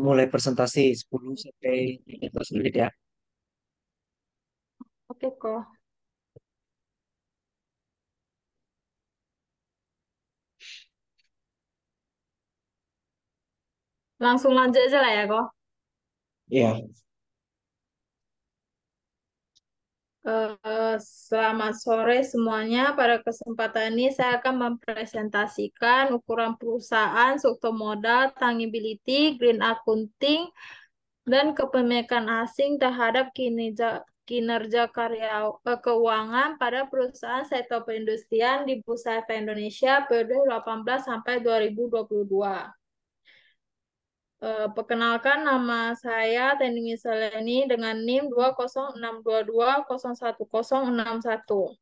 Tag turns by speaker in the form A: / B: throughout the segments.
A: mulai presentasi 10 sampai 15 menit ya.
B: Oke kok. Langsung lanjut aja lah ya kok.
A: Iya.
B: Selamat sore semuanya. Pada kesempatan ini saya akan mempresentasikan ukuran perusahaan, struktur modal, tangibility, green accounting, dan kepemilikan asing terhadap kinerja keuangan pada perusahaan sektor perindustrian di Bursa Efek Indonesia periode 18 sampai 2022. Perkenalkan nama saya Teni Misaleni dengan NIM 20622011061.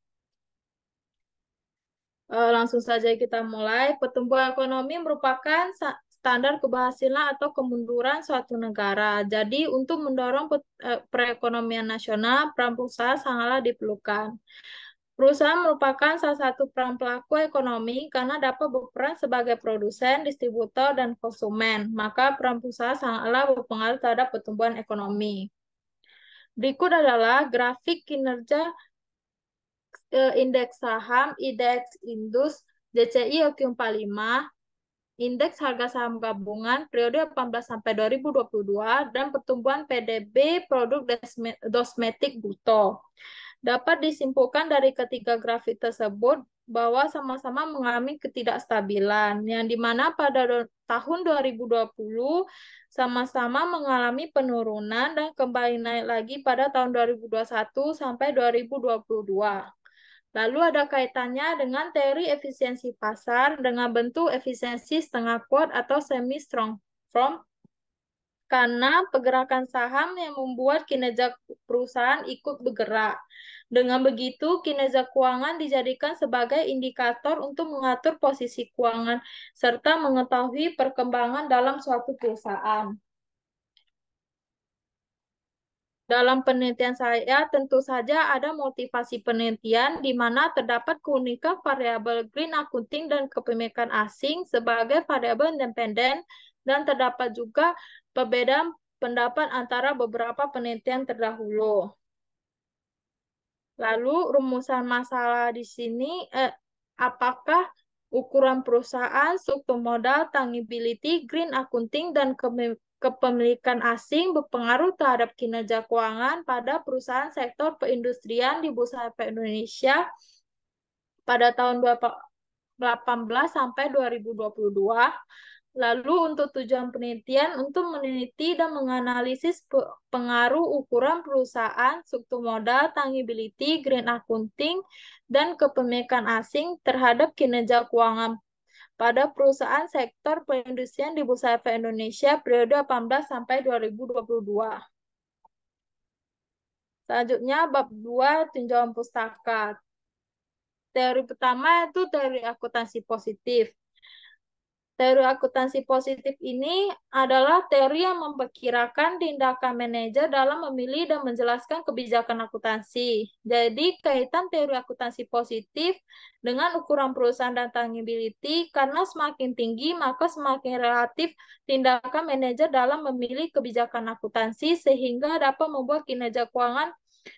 B: Langsung saja kita mulai. Pertumbuhan ekonomi merupakan standar keberhasilan atau kemunduran suatu negara. Jadi, untuk mendorong perekonomian nasional, peran perusahaan sangatlah diperlukan. Perusahaan merupakan salah satu peran pelaku ekonomi karena dapat berperan sebagai produsen, distributor, dan konsumen. Maka peran perusahaan sangatlah berpengaruh terhadap pertumbuhan ekonomi. Berikut adalah grafik kinerja indeks saham, indeks indus, DCI Q45, indeks harga saham gabungan periode 18 sampai 2022 dan pertumbuhan PDB produk dosmetik bruto. Dapat disimpulkan dari ketiga grafik tersebut bahwa sama-sama mengalami ketidakstabilan, yang dimana pada tahun 2020 sama-sama mengalami penurunan dan kembali naik lagi pada tahun 2021 sampai 2022. Lalu ada kaitannya dengan teori efisiensi pasar dengan bentuk efisiensi setengah kuat atau semi strong from, karena pergerakan saham yang membuat kinerja perusahaan ikut bergerak. Dengan begitu, kinerja keuangan dijadikan sebagai indikator untuk mengatur posisi keuangan serta mengetahui perkembangan dalam suatu perusahaan. Dalam penelitian saya, tentu saja ada motivasi penelitian di mana terdapat keunikan variabel green accounting dan kepemilikan asing sebagai variabel independen, dan terdapat juga perbedaan pendapat antara beberapa penelitian terdahulu. Lalu rumusan masalah di sini, apakah ukuran perusahaan, struktur modal, tangibility, green accounting, dan kepemilikan asing berpengaruh terhadap kinerja keuangan pada perusahaan sektor perindustrian di Bursa Efek Indonesia pada tahun 2018 sampai 2022. Lalu untuk tujuan penelitian, untuk meneliti dan menganalisis pengaruh ukuran perusahaan, struktur modal, tangibility, green accounting, dan kepemilikan asing terhadap kinerja keuangan pada perusahaan sektor perindustrian di Bursa Efek Indonesia periode 18 sampai 2022. Selanjutnya, bab 2, tinjauan pustaka. Teori pertama itu teori akuntansi positif. Teori akuntansi positif ini adalah teori yang memperkirakan tindakan manajer dalam memilih dan menjelaskan kebijakan akuntansi. Jadi, kaitan teori akuntansi positif dengan ukuran perusahaan dan tangibility, karena semakin tinggi, maka semakin relatif tindakan manajer dalam memilih kebijakan akuntansi, sehingga dapat membuat kinerja keuangan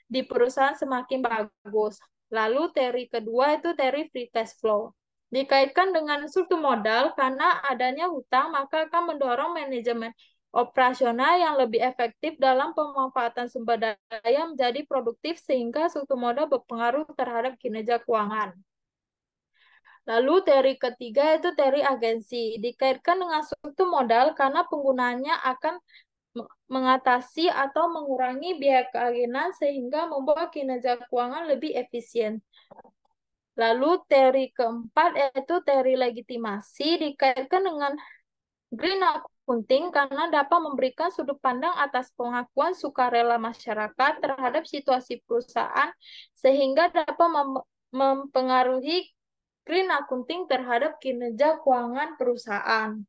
B: di perusahaan semakin bagus. Lalu teori kedua itu teori free cash flow. Dikaitkan dengan struktur modal, karena adanya hutang, maka akan mendorong manajemen operasional yang lebih efektif dalam pemanfaatan sumber daya menjadi produktif, sehingga struktur modal berpengaruh terhadap kinerja keuangan. Lalu teori ketiga itu teori agensi. Dikaitkan dengan struktur modal karena penggunaannya akan mengatasi atau mengurangi biaya keagenan sehingga membuat kinerja keuangan lebih efisien. Lalu teori keempat yaitu teori legitimasi, dikaitkan dengan green accounting karena dapat memberikan sudut pandang atas pengakuan sukarela masyarakat terhadap situasi perusahaan sehingga dapat mempengaruhi green accounting terhadap kinerja keuangan perusahaan.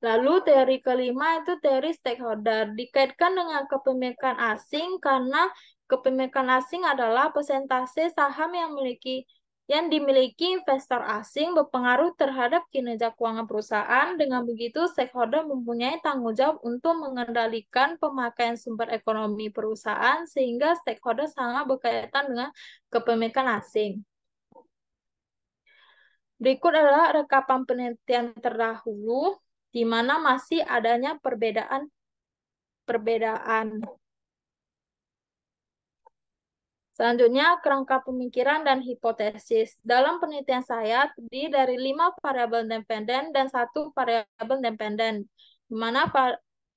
B: Lalu teori kelima itu teori stakeholder, dikaitkan dengan kepemilikan asing karena kepemilikan asing adalah persentase saham yang dimiliki investor asing berpengaruh terhadap kinerja keuangan perusahaan. Dengan begitu, stakeholder mempunyai tanggung jawab untuk mengendalikan pemakaian sumber ekonomi perusahaan sehingga stakeholder sangat berkaitan dengan kepemilikan asing. Berikut adalah rekapan penelitian terdahulu di mana masih adanya perbedaan. Selanjutnya, kerangka pemikiran dan hipotesis. Dalam penelitian saya, terdiri dari 5 variabel dependen dan 1 variabel dependen. Di mana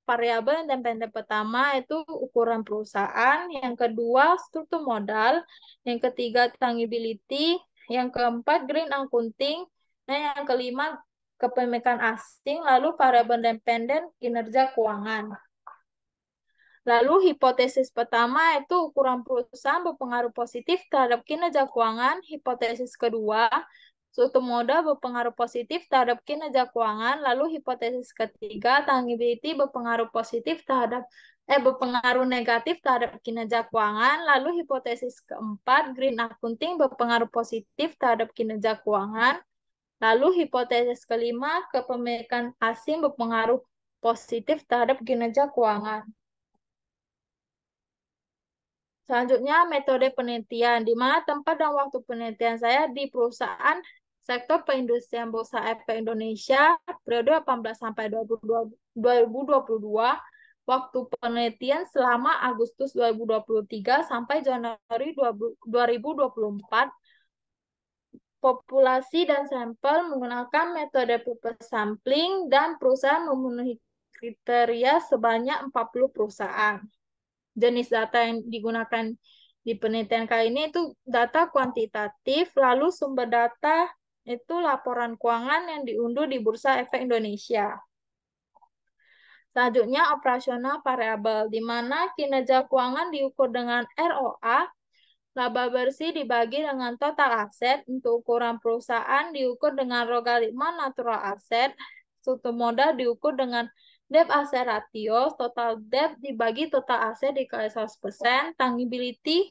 B: variabel dependen pertama itu ukuran perusahaan, yang kedua struktur modal, yang ketiga tangibility, yang keempat green accounting, dan yang kelima kepemilikan asing, lalu variabel dependen kinerja keuangan. Lalu hipotesis pertama itu ukuran perusahaan berpengaruh positif terhadap kinerja keuangan. Hipotesis kedua, struktur modal berpengaruh positif terhadap kinerja keuangan. Lalu hipotesis ketiga, tangibility berpengaruh negatif terhadap kinerja keuangan. Lalu hipotesis keempat, green accounting berpengaruh positif terhadap kinerja keuangan. Lalu hipotesis kelima, kepemilikan asing berpengaruh positif terhadap kinerja keuangan. Selanjutnya, metode penelitian, di mana tempat dan waktu penelitian saya di perusahaan sektor perindustrian Bursa Efek Indonesia periode 18 sampai 2022, waktu penelitian selama Agustus 2023 sampai Januari 2024, populasi dan sampel menggunakan metode paper sampling dan perusahaan memenuhi kriteria sebanyak 40 perusahaan. Jenis data yang digunakan di penelitian kali ini itu data kuantitatif, lalu sumber data itu laporan keuangan yang diunduh di Bursa Efek Indonesia. Selanjutnya, operasional variabel, di mana kinerja keuangan diukur dengan ROA, laba bersih dibagi dengan total aset, untuk ukuran perusahaan diukur dengan logaritma natural asset, struktur modal diukur dengan debt asset ratio, total debt dibagi total aset dikali 100%, tangibility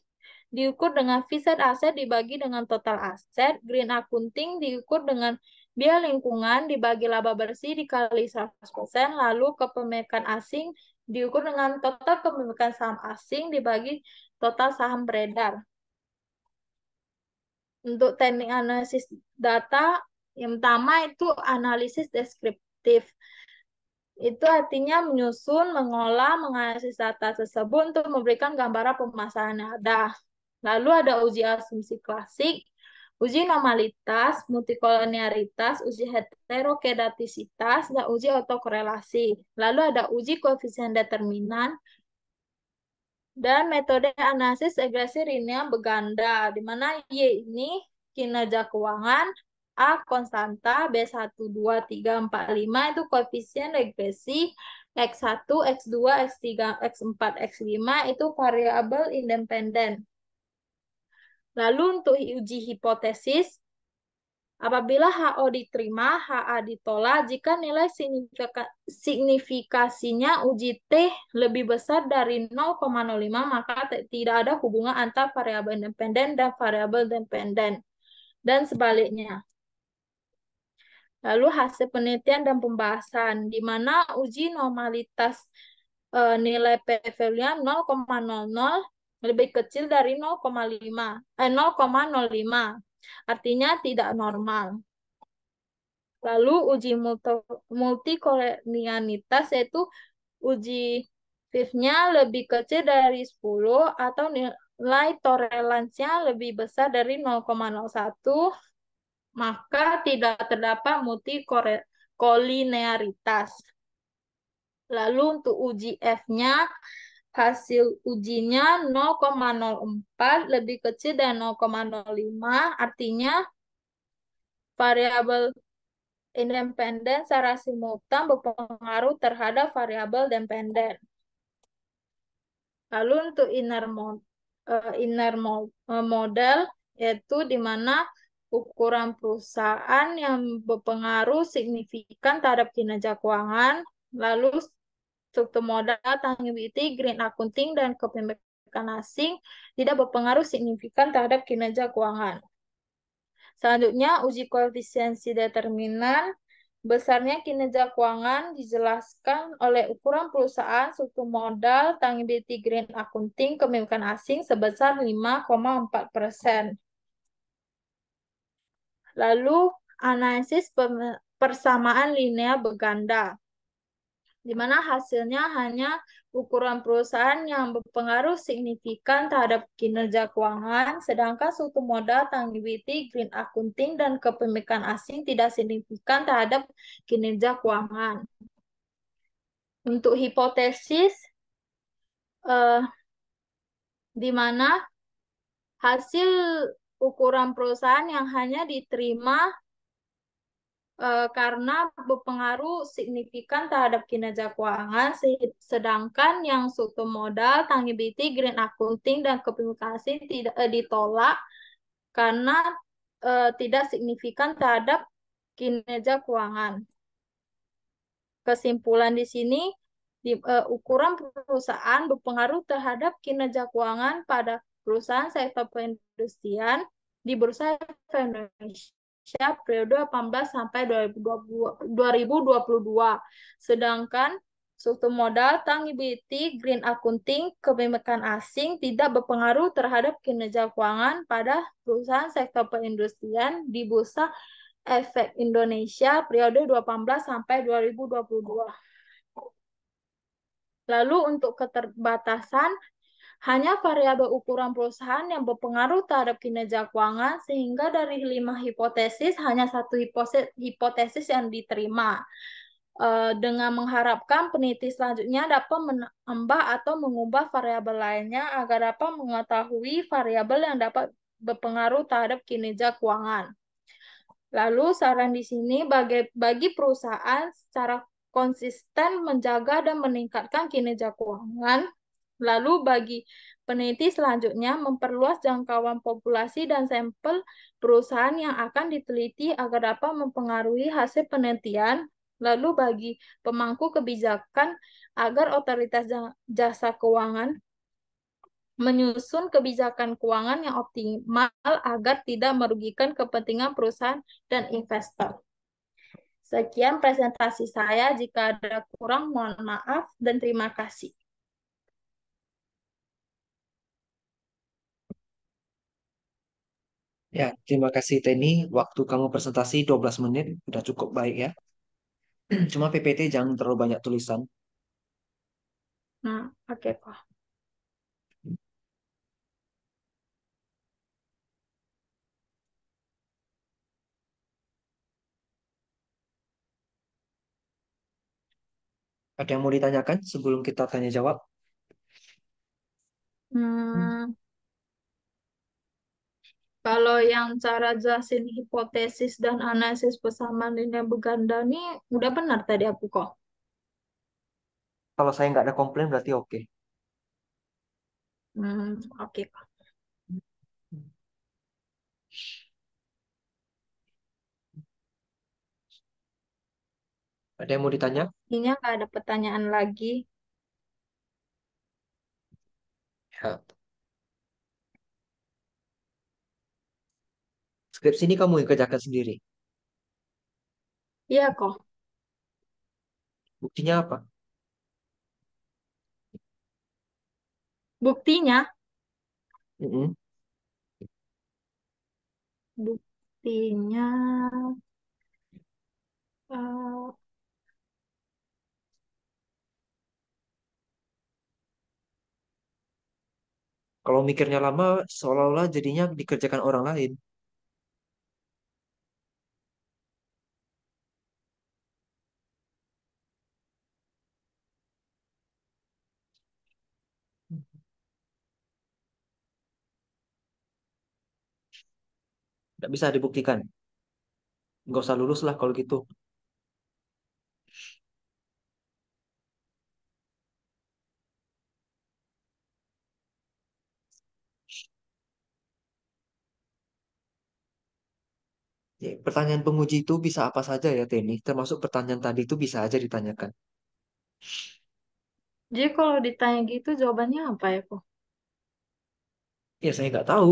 B: diukur dengan fixed asset dibagi dengan total aset, green accounting diukur dengan biaya lingkungan dibagi laba bersih dikali 100%, lalu kepemilikan asing diukur dengan total kepemilikan saham asing dibagi total saham beredar. Untuk teknik analisis data, yang pertama itu analisis deskriptif. Itu artinya menyusun, mengolah, menganalisis data tersebut untuk memberikan gambaran pemasaran yang ada. Lalu ada uji asumsi klasik, uji normalitas, multikolonialitas, uji heterokedastisitas, dan uji autokorelasi. Lalu ada uji koefisien determinan, dan metode analisis regresi linear berganda, di mana Y ini kinerja keuangan, A konstanta, B1, 2, 3, 4, 5 itu koefisien regresi, X1, X2, X3, X4, X5 itu variabel independen. Lalu untuk uji hipotesis, apabila HO diterima, HA ditolak, jika nilai signifikasinya uji T lebih besar dari 0,05, maka tidak ada hubungan antara variabel independen dan variabel dependen. Dan sebaliknya. Lalu hasil penelitian dan pembahasan, di mana uji normalitas nilai p-value-nya 0,00 lebih kecil dari 0,05, artinya tidak normal. Lalu uji multikolonialitas yaitu uji FIF-nya lebih kecil dari 10 atau nilai toleransinya lebih besar dari 0,01, maka tidak terdapat multikolinearitas. Lalu untuk uji F-nya, hasil ujinya 0,04 lebih kecil dari 0,05, artinya variabel independen secara simultan berpengaruh terhadap variabel dependen. Lalu untuk model, yaitu di mana ukuran perusahaan yang berpengaruh signifikan terhadap kinerja keuangan, lalu struktur modal, tangibility, green accounting, dan kepemilikan asing tidak berpengaruh signifikan terhadap kinerja keuangan. Selanjutnya, uji koefisiensi determinan. Besarnya kinerja keuangan dijelaskan oleh ukuran perusahaan, struktur modal, tangibility green accounting, kepemilikan asing sebesar 5,4%. Lalu, analisis persamaan linear berganda, di mana hasilnya hanya ukuran perusahaan yang berpengaruh signifikan terhadap kinerja keuangan, sedangkan struktur modal, tangibility, green accounting, dan kepemilikan asing tidak signifikan terhadap kinerja keuangan. Untuk hipotesis, eh, di mana hasil ukuran perusahaan yang hanya diterima karena berpengaruh signifikan terhadap kinerja keuangan, sedangkan yang struktur modal, tangibility, green accounting, dan komunikasi tidak ditolak karena tidak signifikan terhadap kinerja keuangan. Kesimpulan di sini, ukuran perusahaan berpengaruh terhadap kinerja keuangan pada perusahaan sektor perindustrian di Bursa Efek Indonesia periode 18 sampai 2022. Sedangkan struktur modal, tangibility, green accounting, kepemilikan asing tidak berpengaruh terhadap kinerja keuangan pada perusahaan sektor perindustrian di Bursa Efek Indonesia periode 2018 sampai 2022. Lalu untuk keterbatasan, hanya variabel ukuran perusahaan yang berpengaruh terhadap kinerja keuangan, sehingga dari 5 hipotesis, hanya satu hipotesis yang diterima. Dengan mengharapkan peneliti selanjutnya dapat menambah atau mengubah variabel lainnya agar dapat mengetahui variabel yang dapat berpengaruh terhadap kinerja keuangan. Lalu saran di sini bagi perusahaan secara konsisten menjaga dan meningkatkan kinerja keuangan. Lalu bagi peneliti selanjutnya memperluas jangkauan populasi dan sampel perusahaan yang akan diteliti agar dapat mempengaruhi hasil penelitian. Lalu bagi pemangku kebijakan agar otoritas jasa keuangan menyusun kebijakan keuangan yang optimal agar tidak merugikan kepentingan perusahaan dan investor. Sekian presentasi saya. Jika ada kurang, mohon maaf dan terima kasih.
A: Ya, terima kasih Teni. Waktu kamu presentasi 12 menit, udah cukup baik ya. Cuma PPT jangan terlalu banyak tulisan.
B: Nah, oke Pak.
A: Ada yang mau ditanyakan sebelum kita tanya jawab?
B: Hmm, kalau yang cara jelasin hipotesis dan analisis persamaan linear berganda ini udah benar tadi aku kok.
A: Kalau saya nggak ada komplain berarti oke.
B: Oke Kak.
A: Ada yang mau ditanya?
B: Ini nggak ada pertanyaan lagi.
A: Ya. Skripsi ini kamu yang kerjakan sendiri.
B: Iya kok.
A: Buktinya apa?
B: Buktinya,
A: Mm-mm.
B: buktinya eh,
A: Kalau mikirnya lama, seolah-olah jadinya dikerjakan orang lain. Nggak bisa dibuktikan. Nggak usah lulus lah kalau gitu. Ya, pertanyaan penguji itu bisa apa saja ya, Teni. Termasuk pertanyaan tadi itu bisa aja ditanyakan.
B: jadi kalau ditanya gitu jawabannya apa ya kok?
A: Ya, saya nggak tahu.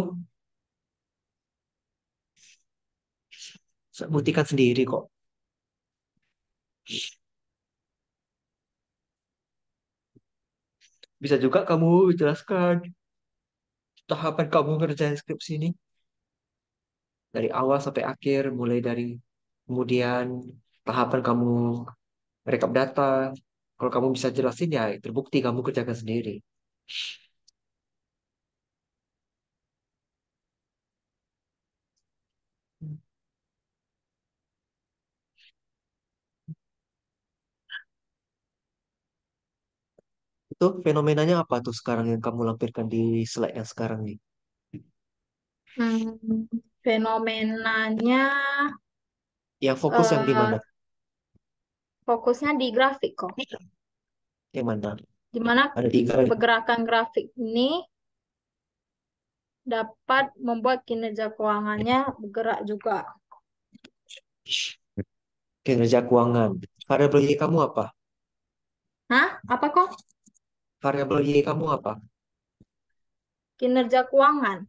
A: Buktikan sendiri kok. Bisa juga kamu jelaskan tahapan kamu ngerjain skripsi ini dari awal sampai akhir, mulai dari kemudian tahapan kamu rekap data. Kalau kamu bisa jelasin ya terbukti kamu kerjakan sendiri. Itu fenomenanya apa tuh sekarang yang kamu lampirkan di slide yang sekarang nih?
B: Hmm, fenomenanya
A: Yang fokus yang di mana?
B: eh, fokusnya di grafik kok.
A: Yang mana?
B: Di mana
A: Ada tiga.
B: pergerakan grafik ini dapat membuat kinerja keuangannya bergerak juga.
A: Kinerja keuangan. Variabel Y kamu apa?
B: Hah? Apa kok?
A: Variabel Y kamu apa?
B: Kinerja keuangan.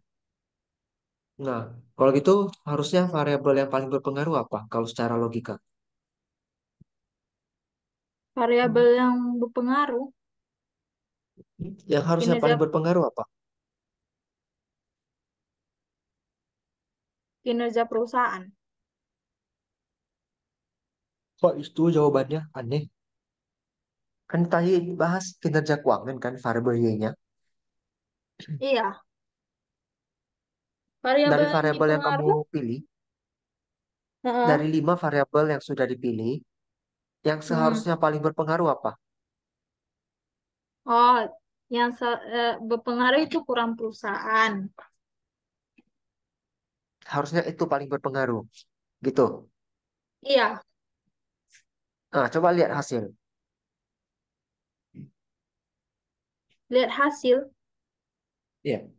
A: Nah, kalau gitu harusnya variabel yang paling berpengaruh apa? Kalau secara logika.
B: Variabel yang berpengaruh.
A: Yang harusnya paling
B: Kinerja
A: berpengaruh apa?
B: kinerja perusahaan.
A: Kok itu jawabannya aneh? Kan tadi bahas kinerja keuangan kan variabel Y-nya.
B: Iya,
A: Dari
B: variabel yang
A: variabel yang kamu
B: dipengaruh.
A: pilih,
B: Heeh.
A: dari 5 variabel yang sudah dipilih, yang
B: Hmm.
A: seharusnya paling berpengaruh apa?
B: Oh, yang berpengaruh itu kurang perusahaan.
A: Harusnya itu paling berpengaruh. Gitu.
B: Iya,
A: Nah, coba lihat hasil.
B: lihat hasil.
A: Iya.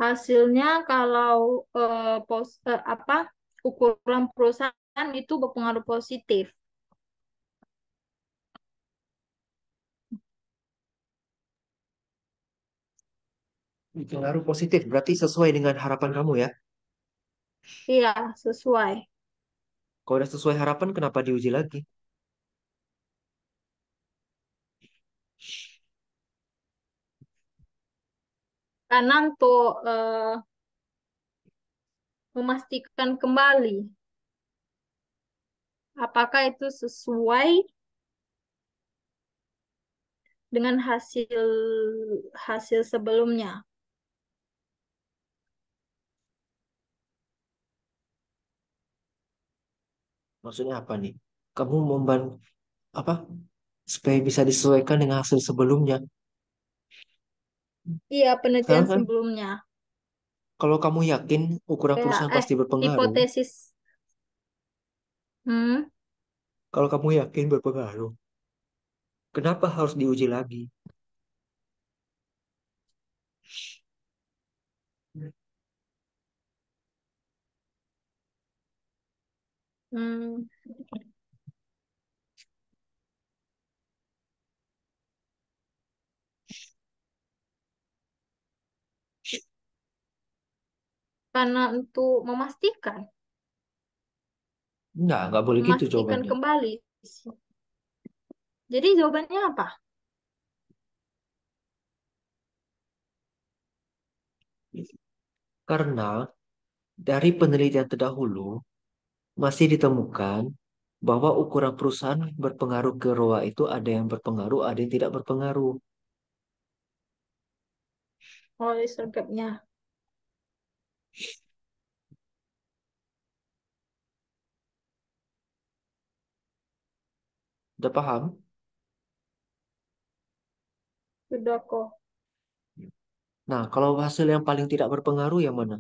B: Hasilnya kalau apa ukuran perusahaan itu berpengaruh positif.
A: Pengaruh positif, berarti sesuai dengan harapan kamu ya.
B: Iya, sesuai.
A: Kalau udah sesuai harapan, kenapa diuji lagi?
B: Karena untuk memastikan kembali apakah itu sesuai dengan hasil hasil sebelumnya.
A: Maksudnya apa nih? Kamu membantu apa? Supaya bisa disesuaikan dengan hasil sebelumnya.
B: Iya, penelitian
A: Sekarang kan,
B: sebelumnya.
A: kalau kamu yakin ukuran
B: Ya,
A: perusahaan pasti berpengaruh,
B: hipotesis. Hmm,
A: kalau kamu yakin berpengaruh, kenapa harus diuji lagi?
B: hmm. Karena untuk
A: Nggak boleh gitu
B: memastikan
A: jawabannya.
B: kembali. Jadi jawabannya apa?
A: Karena dari penelitian terdahulu, masih ditemukan bahwa ukuran perusahaan berpengaruh ke ROA itu ada yang berpengaruh, ada yang tidak berpengaruh.
B: Oh, sergapnya.
A: Udah paham?
B: Sudah kok.
A: Nah, kalau hasil yang paling tidak berpengaruh yang mana?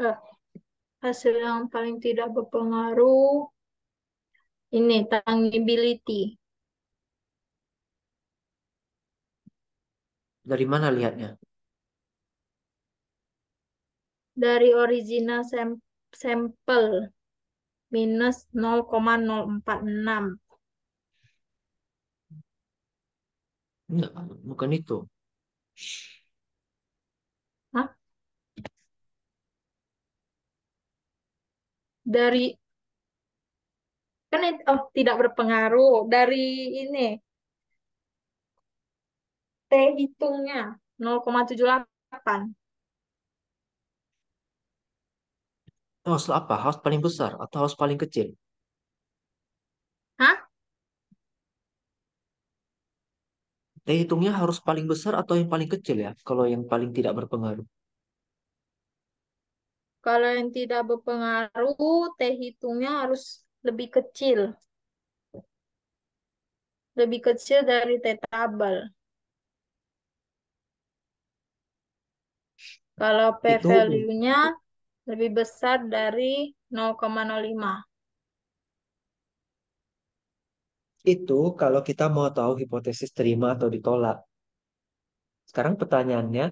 B: Eh, hasil yang paling tidak berpengaruh ini tangibility
A: Dari mana lihatnya?
B: dari original sampel minus 0,046.
A: Enggak, bukan itu.
B: Hah? Dari kan oh tidak berpengaruh dari ini T hitungnya 0,78.
A: House apa? House paling besar atau house paling kecil?
B: Hah?
A: Hitungnya harus paling besar atau yang paling kecil ya? Kalau yang paling tidak berpengaruh.
B: Kalau yang tidak berpengaruh, T hitungnya harus lebih kecil. Lebih kecil dari T tabel. Kalau P
A: Itu
B: value-nya lebih besar dari 0,05.
A: itu kalau kita mau tahu hipotesis terima atau ditolak. Sekarang pertanyaannya,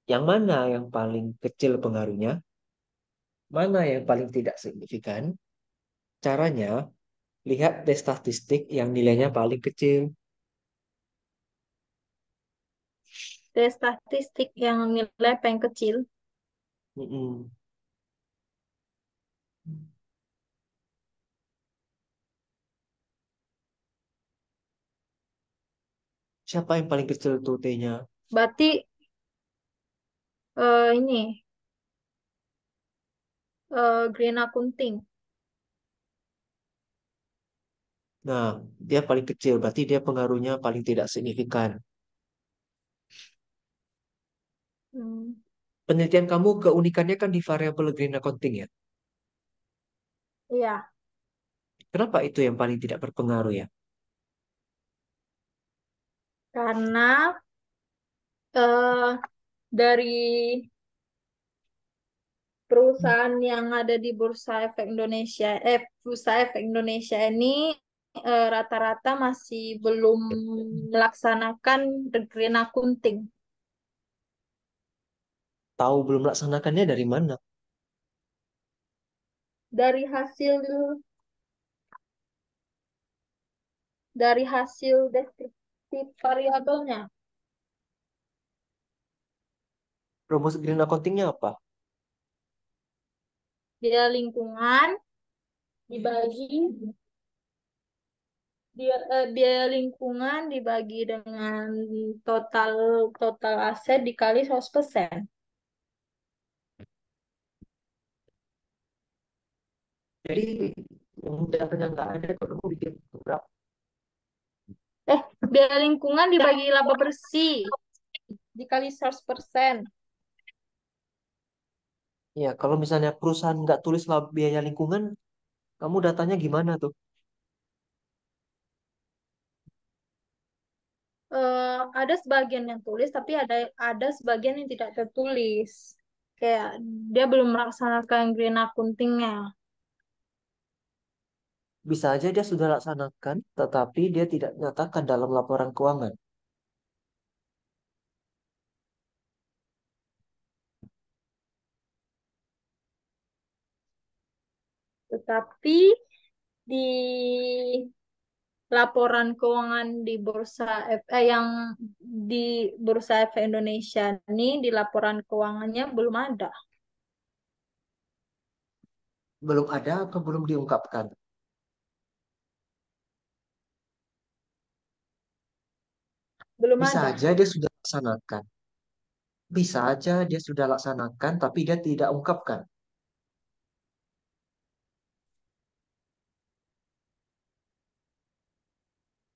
A: yang mana yang paling kecil pengaruhnya? Mana yang paling tidak signifikan? Caranya, lihat tes statistik yang nilainya paling kecil.
B: T statistik yang nilai paling kecil.
A: Mm-mm. Siapa yang paling kecil tuh T-nya?
B: Berarti ini green accounting.
A: Nah, dia paling kecil, berarti dia pengaruhnya paling tidak signifikan.
B: Hmm,
A: Penelitian kamu keunikannya kan di variabel green accounting ya.
B: iya,
A: Kenapa itu yang paling tidak berpengaruh ya?
B: karena eh, dari perusahaan yang ada di Bursa Efek Indonesia ini rata-rata masih belum melaksanakan the green accounting.
A: Tahu belum melaksanakannya dari mana?
B: Dari hasil dari hasil deskripsi variabelnya,
A: Rumus green accountingnya apa?
B: dia lingkungan dibagi biaya lingkungan dibagi dengan total total aset dikali 100%.
A: Jadi yang datanya nggak ada kalau mau bikin berapa?
B: Eh, biaya lingkungan dibagi laba bersih dikali 100%.
A: Ya, kalau misalnya perusahaan nggak tulis biaya lingkungan, kamu datanya gimana tuh?
B: Ada sebagian yang tulis, tapi ada sebagian yang tidak tertulis. Kayak dia belum melaksanakan green accounting-nya.
A: Bisa aja dia sudah laksanakan, tetapi dia tidak nyatakan dalam laporan keuangan.
B: Tetapi di laporan keuangan di yang di Bursa Efek Indonesia ini di laporan keuangannya belum ada.
A: Belum ada atau belum diungkapkan.
B: Belum
A: Bisa
B: ada.
A: aja dia sudah laksanakan. Bisa aja dia sudah laksanakan, tapi dia tidak ungkapkan.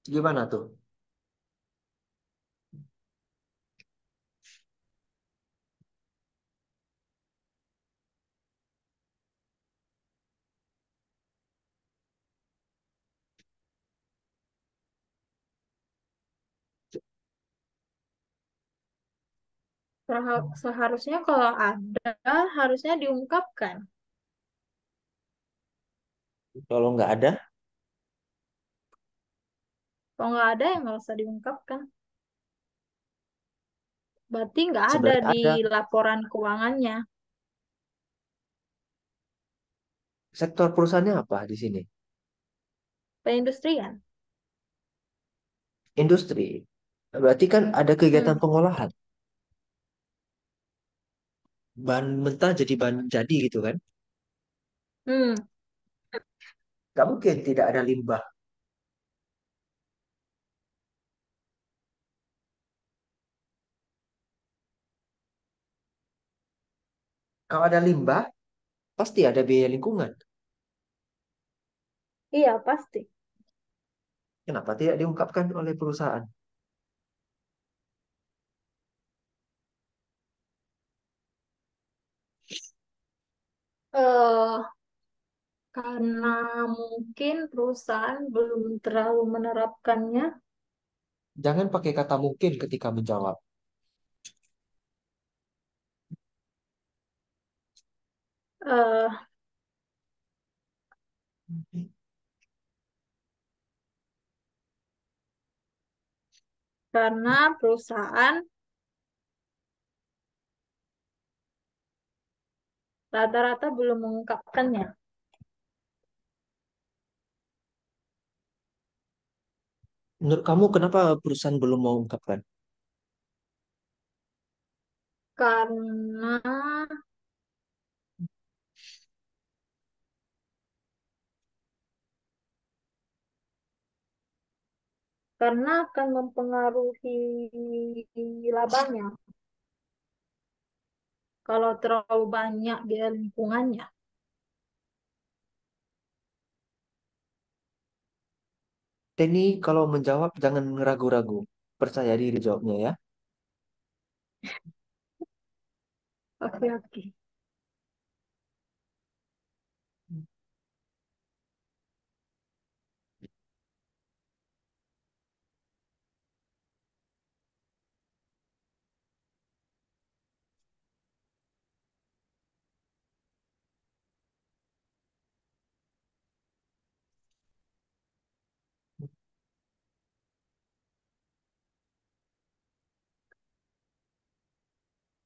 A: Gimana tuh?
B: Seharusnya kalau ada, harusnya diungkapkan.
A: Kalau nggak ada,
B: Kalau nggak ada, ya nggak usah diungkapkan. Berarti nggak ada
A: sebenarnya
B: di
A: ada.
B: laporan keuangannya.
A: Sektor perusahaannya apa di sini?
B: Perindustrian.
A: Industri. Berarti kan ada kegiatan
B: Hmm.
A: pengolahan. Bahan mentah jadi bahan jadi gitu kan.
B: Hmm.
A: Gak mungkin tidak ada limbah. Kalau ada limbah, pasti ada biaya lingkungan.
B: Iya, pasti.
A: Kenapa tidak diungkapkan oleh perusahaan?
B: eh Karena mungkin perusahaan belum terlalu menerapkannya.
A: Jangan pakai kata mungkin ketika menjawab.
B: eh karena perusahaan rata-rata belum mengungkapkannya.
A: Menurut kamu kenapa perusahaan belum mau ungkapkan?
B: Karena akan mempengaruhi labanya kalau terlalu banyak biaya lingkungannya.
A: Teni kalau menjawab jangan ragu-ragu. Percaya diri jawabnya ya.
B: Oke, oke.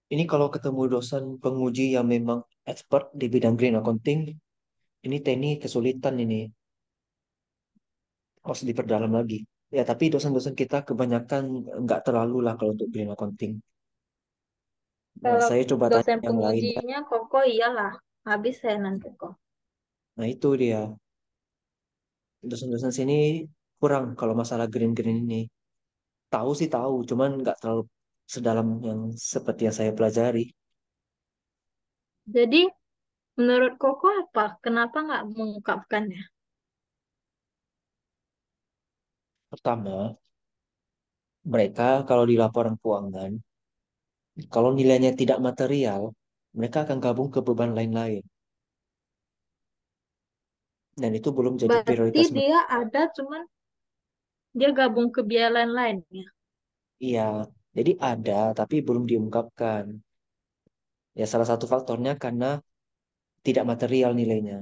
A: Ini kalau ketemu dosen penguji yang memang expert di bidang green accounting, ini Teni kesulitan ini. Harus diperdalam lagi. Ya, tapi dosen-dosen kita kebanyakan nggak terlalu lah kalau untuk green accounting. Nah,
B: Kalau
A: saya coba tanya
B: dosen
A: yang lain ya.
B: pengujinya Koko iyalah, habis saya nanti kok.
A: Nah, itu dia. Dosen-dosen sini kurang kalau masalah green-green ini. Tahu sih tahu, cuman nggak terlalu sedalam yang seperti yang saya pelajari.
B: Jadi menurut Koko apa? Kenapa nggak mengungkapkannya?
A: Pertama, mereka kalau di laporan keuangan, kalau nilainya tidak material, mereka akan gabung ke beban lain-lain. Dan itu belum jadi
B: Berarti
A: prioritas mereka.
B: dia ada, cuman dia gabung ke biaya lain-lain ya.
A: Iya, jadi ada tapi belum diungkapkan. Ya salah satu faktornya karena tidak material nilainya.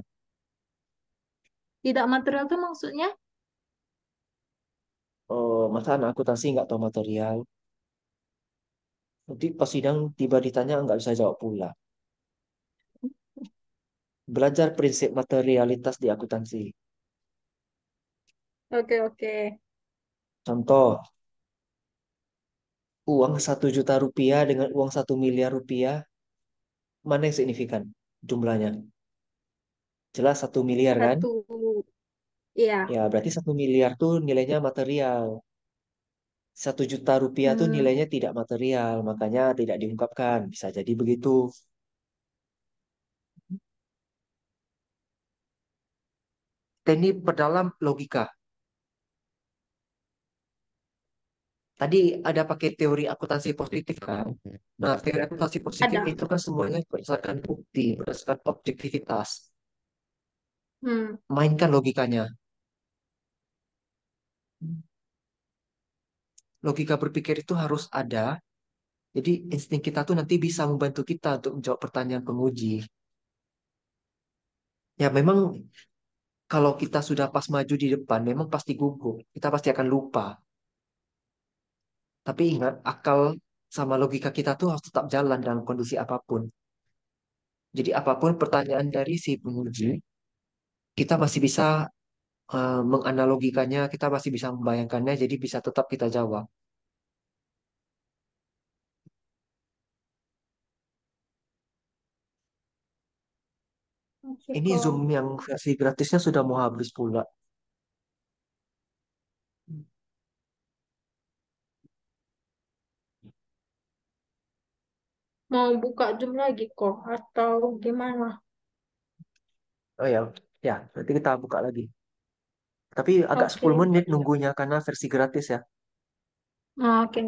B: Tidak material tuh maksudnya
A: Oh, masa anak akuntansi nggak tahu material? Nanti pas sidang tiba ditanya nggak bisa jawab pula. Belajar prinsip materialitas di akuntansi.
B: oke, oke.
A: Contoh, uang 1 juta rupiah dengan uang 1 miliar rupiah, mana yang signifikan jumlahnya? Jelas 1 miliar kan?
B: Satu, ya.
A: Ya, berarti 1 miliar tuh nilainya material. 1 juta rupiah tuh
B: Hmm,
A: nilainya tidak material, makanya tidak diungkapkan. Bisa jadi begitu. Teknik perdalam logika. Tadi ada pakai teori akuntansi positif kan? Nah, teori akuntansi positif
B: ada.
A: itu kan semuanya berdasarkan bukti, berdasarkan objektivitas.
B: Hmm.
A: Mainkan logikanya. Logika berpikir itu harus ada. Jadi insting kita tuh nanti bisa membantu kita untuk menjawab pertanyaan penguji. Ya memang kalau kita sudah pas maju di depan, memang pasti gugup. Kita pasti akan lupa. Tapi ingat, akal sama logika kita tuh harus tetap jalan dalam kondisi apapun. Jadi apapun pertanyaan dari si penguji, kita masih bisa menganalogikannya, kita masih bisa membayangkannya, jadi bisa tetap kita jawab. Ini Zoom
B: Syukur.
A: yang versi gratisnya sudah mau habis pula.
B: Mau buka Zoom lagi kok atau gimana?
A: Oh ya, ya, nanti kita buka lagi. Tapi agak
B: Oke.
A: 10 menit nunggunya karena versi gratis ya.
B: Nah, oke.